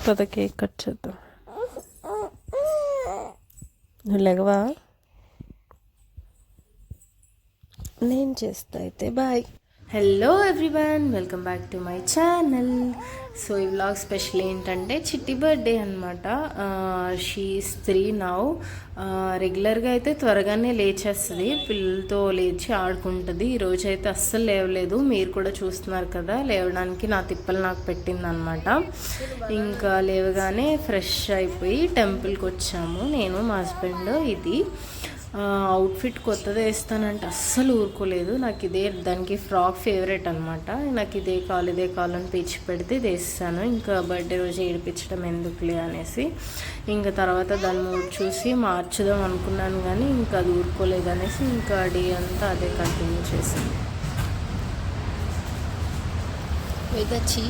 పద cake cut చేద్దాం. నువ్వు లేవా? నేను చేస్తా అయితే. Bye. Hello everyone, welcome back to my channel. So ఈ వ్లాగ్ స్పెషల్ ఏంటంటే చిట్టి బర్త్డే అనమాట. She is 3 now. రెగ్యులర్గా అయితే త్వరగానే లేచేస్తుంది, పిల్లలతో లేచి ఆడుకుంటుంది. ఈరోజు అయితే అస్సలు లేవలేదు. మీరు కూడా చూస్తున్నారు కదా, లేవడానికి నా తిప్పలు నాకు పెట్టింది అనమాట. ఇంకా లేవగానే ఫ్రెష్ అయిపోయి టెంపుల్కి వచ్చాము, నేను మా హస్బెండ్. ఇది అవుట్ఫిట్ కొత్తది వేస్తానంటే అస్సలు ఊరుకోలేదు. నాకు ఇదే, దానికి ఫ్రాక్ ఫేవరెట్ అనమాట. నాకు ఇదే కావాలని పిచ్చి పెడితే ఇది వేస్తాను. ఇంకా బర్త్డే రోజు ఏడిపించడం ఎందుకులే అనేసి ఇంకా తర్వాత దాన్ని మూడు చూసి మార్చుదాం అనుకున్నాను, కానీ ఇంకా అది ఊరుకోలేదు అనేసి ఇంకా డే అంతా అదే కంటిన్యూ చేశాను. వేదచ్చి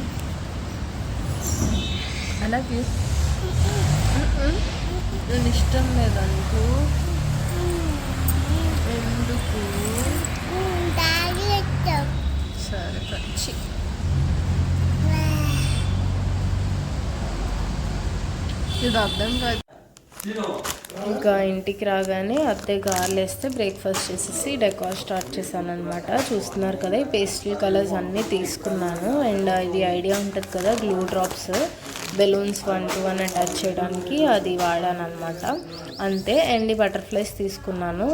అలాగే నేను ఇష్టం లేదంటూ ఎందుకు? సరే వచ్చి ఇది అర్థం కాదు. ఇంకా ఇంటికి రాగానే అత్తే గారెలు వేస్తే బ్రేక్ఫాస్ట్ చేసేసి డెకార్ స్టార్ట్ చేశాను అనమాట. చూస్తున్నారు కదా, ఈ పేస్టల్ కలర్స్ అన్నీ తీసుకున్నాను. అండ్ ఇది ఐడియా ఉంటుంది కదా, glue drops, balloons 1 to 1 attach చేయడానికి అది వాడాను అనమాట. అంతే. అండ్ ఈ బటర్ఫ్లైస్ తీసుకున్నాను,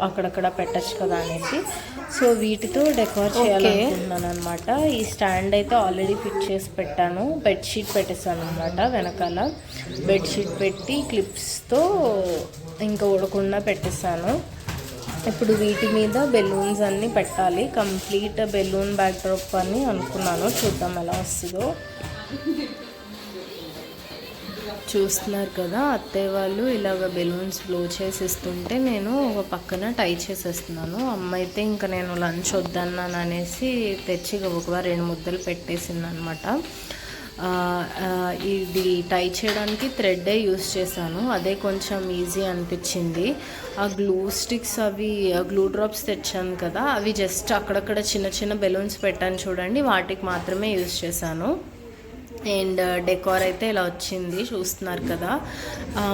అక్కడక్కడ పెట్టచ్చు కదా అనేసి. సో వీటితో డెకార్ చేయాలనుకుంటున్నాను అనమాట. ఈ స్టాండ్ అయితే ఆల్రెడీ ఫిట్ చేసి పెట్టాను. బెడ్షీట్ పెట్టేసాను అనమాట. వెనకాల బెడ్షీట్ పెట్టి క్లిప్స్తో ఇంకా ఉడకుండా పెట్టేసాను. ఇప్పుడు వీటి మీద బెలూన్స్ అన్నీ పెట్టాలి. కంప్లీట్ బెలూన్ బ్యాక్ డ్రాప్ అని అనుకున్నాను, చూద్దాం ఎలా వస్తుందో. చూస్తున్నారు కదా, అత్తయ్య వాళ్ళు ఇలాగ బెలూన్స్ బ్లో చేసిస్తుంటే నేను ఒక పక్కన టై చేసేస్తున్నాను. అమ్మ అయితే ఇంకా నేను లంచ్ వద్దన్నాను అనేసి తెచ్చి ఒక 2 ముద్దలు పెట్టేసింది అనమాట. ఇది టై చేయడానికి థ్రెడ్డే యూస్ చేశాను, అదే కొంచెం ఈజీ అనిపించింది. ఆ గ్లూ స్టిక్స్, అవి గ్లూ డ్రాప్స్ తెచ్చాను కదా, అవి జస్ట్ అక్కడక్కడ చిన్న చిన్న బెలూన్స్ పెట్టాను చూడండి, వాటికి మాత్రమే యూస్ చేశాను. అండ్ డెకార్ అయితే ఇలా వచ్చింది, చూస్తున్నారు కదా.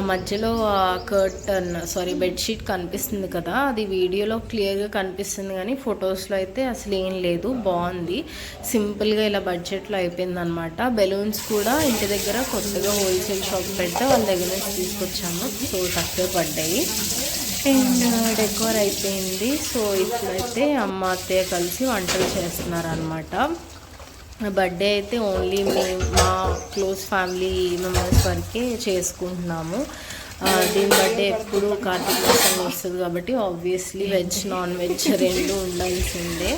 మధ్యలో బెడ్షీట్ కనిపిస్తుంది కదా, అది వీడియోలో క్లియర్గా కనిపిస్తుంది కానీ ఫొటోస్లో అయితే అసలు ఏం లేదు. బాగుంది, సింపుల్గా ఇలా బడ్జెట్లో అయిపోయింది అనమాట. బెలూన్స్ కూడా ఇంటి దగ్గర కొత్తగా హోల్సేల్ షాప్ పెడితే వాళ్ళ దగ్గర నుంచి తీసుకొచ్చాము, సో తక్కువ పడ్డాయి. అండ్ డెకార్ అయిపోయింది. సో ఇప్పుడైతే అమ్మ అత్తయ్య కలిసి వంటలు చేస్తున్నారు అనమాట. బర్త్డే అయితే ఓన్లీ మా క్లోజ్ ఫ్యామిలీ మెంబర్స్ వరకే చేసుకుంటున్నాము. దీని బర్త్డే ఎప్పుడు కార్తీక మాసం వస్తుంది కాబట్టి ఆబ్వియస్లీ వెజ్ నాన్ వెజ్ 2 ఉండాల్సిందే.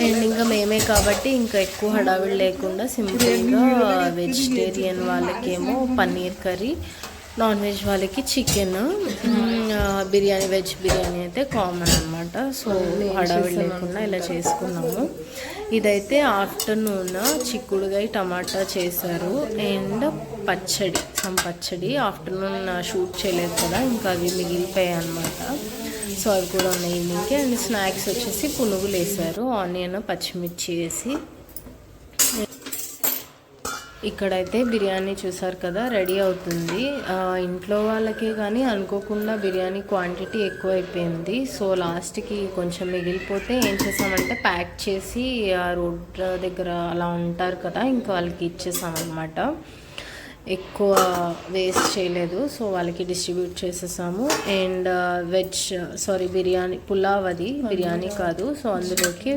అండ్ ఇంకా మేమే కాబట్టి ఇంకా ఎక్కువ హడావిడి లేకుండా సింపుల్గా వెజిటేరియన్ వాళ్ళకేమో పన్నీర్ కర్రీ, నాన్ వెజ్ వాళ్ళకి చికెన్, బిర్యానీ, వెజ్ బిర్యానీ అయితే కామన్ అనమాట. సో హడావిడి లేకుండా ఇలా చేసుకున్నాము. ఇదైతే ఆఫ్టర్నూన్ చిక్కుడుగాయ టమాటా చేశారు. అండ్ పచ్చడి ఆఫ్టర్నూన్ షూట్ చేయలేదు కదా, ఇంకా అవి మిగిలిపోయాయి అనమాట. సో అవి కూడా ఉన్నాయి ఈవినింగ్కి. అండ్ స్నాక్స్ వచ్చేసి పునుగులు వేసారు, ఆనియన్ పచ్చిమిర్చి వేసి. ఇక్కడైతే బిర్యానీ చూసారు కదా, రెడీ అవుతుంది. ఇంట్లో వాళ్ళకి కానీ అనుకోకుండా బిర్యానీ క్వాంటిటీ ఎక్కువ అయిపోయింది. సో లాస్ట్కి కొంచెం మిగిలిపోతే ఏం చేసామంటే ప్యాక్ చేసి రోడ్ దగ్గర అలా ఉంటారు కదా, ఇంకా వాళ్ళకి ఇచ్చేసామన్నమాట. ఎక్కువ వేస్ట్ చేయలేదు, సో వాళ్ళకి డిస్ట్రిబ్యూట్ చేసేసాము. అండ్ బిర్యానీ పులావ్, అది బిర్యానీ కాదు. సో అందులోకి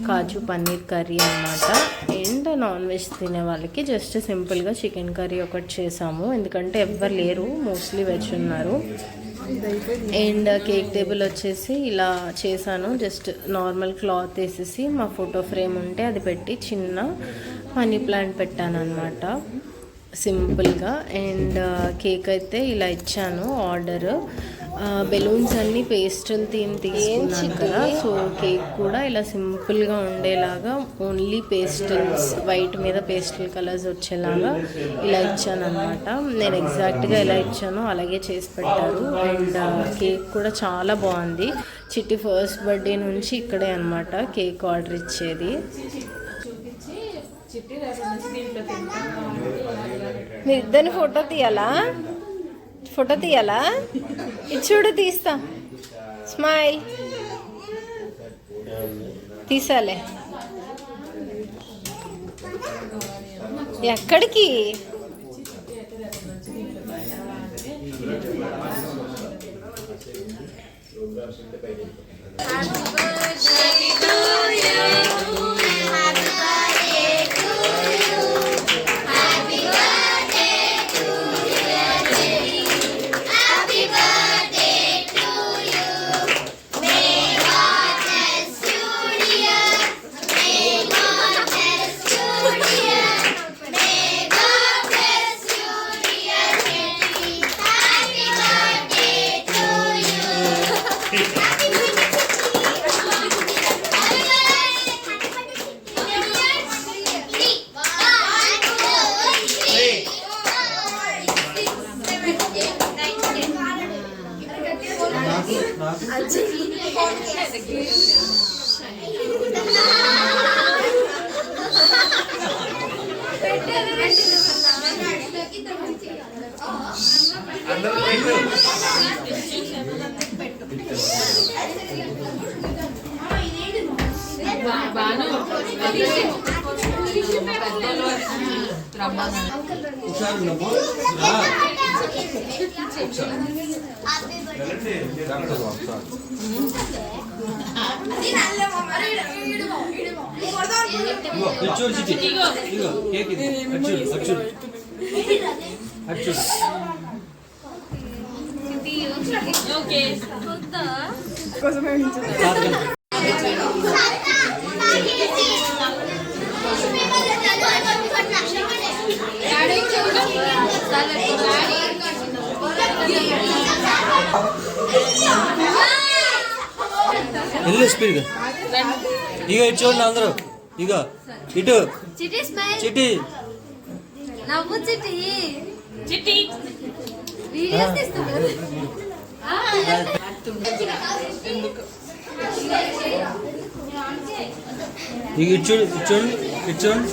కాజు పన్నీర్ కర్రీ అనమాట. అండ్ నాన్ వెజ్ తినే వాళ్ళకి జస్ట్ సింపుల్గా చికెన్ కర్రీ ఒకటి చేసాము, ఎందుకంటే ఎవ్వరు లేరు, మోస్ట్లీ వెజ్ ఉన్నారు. అండ్ కేక్ టేబుల్ వచ్చేసి ఇలా చేశాను, జస్ట్ నార్మల్ క్లాత్ వేసేసి మా ఫోటో ఫ్రేమ్ ఉంటే అది పెట్టి చిన్న మనీ ప్లాంట్ పెట్టాను అనమాట సింపుల్గా. అండ్ కేక్ అయితే ఇలా ఇచ్చాను ఆర్డర్. బెలూన్స్ అన్నీ పేస్టల్ థీమ్ తీసుకున్నాను కదా, సో కేక్ కూడా ఇలా సింపుల్గా ఉండేలాగా ఓన్లీ పేస్టల్స్, వైట్ మీద పేస్టల్ కలర్స్ వచ్చేలాగా ఇలా ఇచ్చాను అనమాట. నేను ఎగ్జాక్ట్గా ఎలా ఇచ్చానో అలాగే చేసి పెట్టారు. అండ్ కేక్ కూడా చాలా బాగుంది. చిట్టి ఫస్ట్ బర్త్డే నుంచి ఇక్కడే అనమాట కేక్ ఆర్డర్ ఇచ్చేది. మీ ఇద్దరిని ఫోటో తీయాలా? ఫోటో తీయాలా? ఇది చూడు, తీస్తా. స్మైల్ తీసాలే. ఎక్కడికి? స్పీడ్గా ఇక ఇటు చూడండి అందరూ. ఇక ఇటు చిట్టి నవ్వు చిట్టి చిట్టి వీడియోస్ తీస్తున్నారు. ఇక ఇటు చూడు, ఇటు చూడండి, ఇటు చూడండి.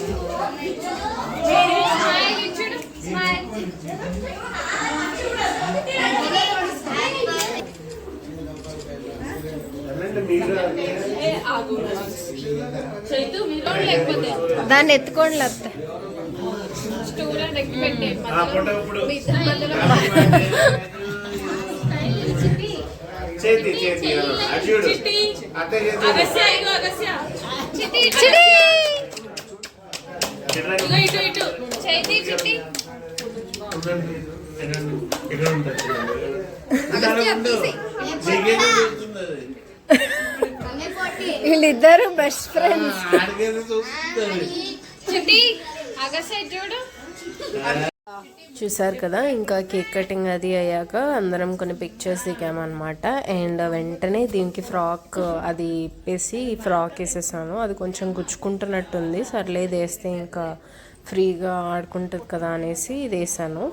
దాన్ని ఎత్తుకోండి లేకపోతే. వీళ్ళిద్దరు బెస్ట్ ఫ్రెండ్స్. చూసారు కదా, ఇంకా కేక్ కటింగ్ అది అయ్యాక అందరం కొన్ని పిక్చర్స్ దిగామన్నమాట. అండ్ వెంటనే దీనికి ఫ్రాక్ అది ఇప్పేసి ఫ్రాక్ వేసేసాను. అది కొంచెం గుచ్చుకుంటున్నట్టుంది, సర్లేదు వేస్తే ఇంకా ఫ్రీగా ఆడుకుంటుంది కదా అనేసి ఇది వేసాను.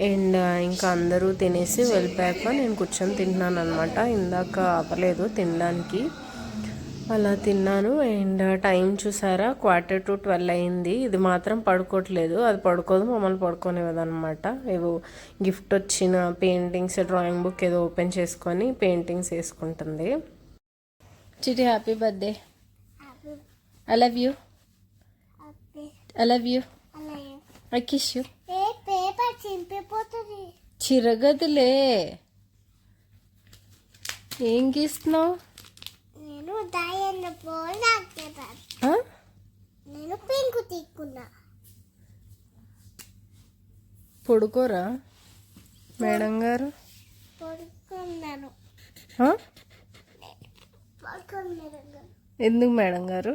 అండ్ ఇంకా అందరూ తినేసి వెళ్ళిపోయాక నేను కూర్చొని తింటున్నాను అనమాట. ఇందాక ఆపలేదు తినడానికి, అలా తిన్నాను. అండ్ టైం చూసారా, 11:45 అయింది. ఇది మాత్రం పడుకోవట్లేదు, అది పడుకోదు, మమ్మల్ని పడుకోనివ్వదు అనమాట. ఏవో గిఫ్ట్ వచ్చిన పెయింటింగ్స్, డ్రాయింగ్ బుక్ ఏదో ఓపెన్ చేసుకొని పెయింటింగ్స్ వేసుకుంటుంది. చిటి happy birthday, I love you, I love you, I kiss you. చిరగదులే, ఏం గీస్తున్నావు? పడుకోరా మేడం గారు? ఎందుకు మేడం గారు?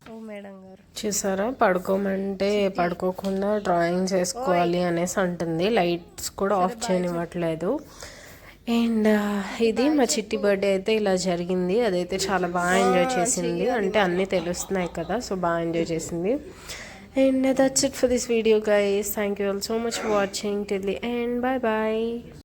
ఓ మేడం గారు చూసారా, పడుకోమంటే పడుకోకుండా డ్రాయింగ్ చేసుకోవాలి అనేసి అంటుంది. లైట్స్ కూడా ఆఫ్ చేయనివ్వట్లేదు. అండ్ ఇది మా చిట్టి బర్త్డే అయితే ఇలా జరిగింది. అదైతే చాలా బాగా ఎంజాయ్ చేసింది, అంటే అన్నీ తెలుస్తున్నాయి కదా, సో బాగా ఎంజాయ్ చేసింది. And that's it for this video guys. Thank you all so much for watching till the end. Bye bye.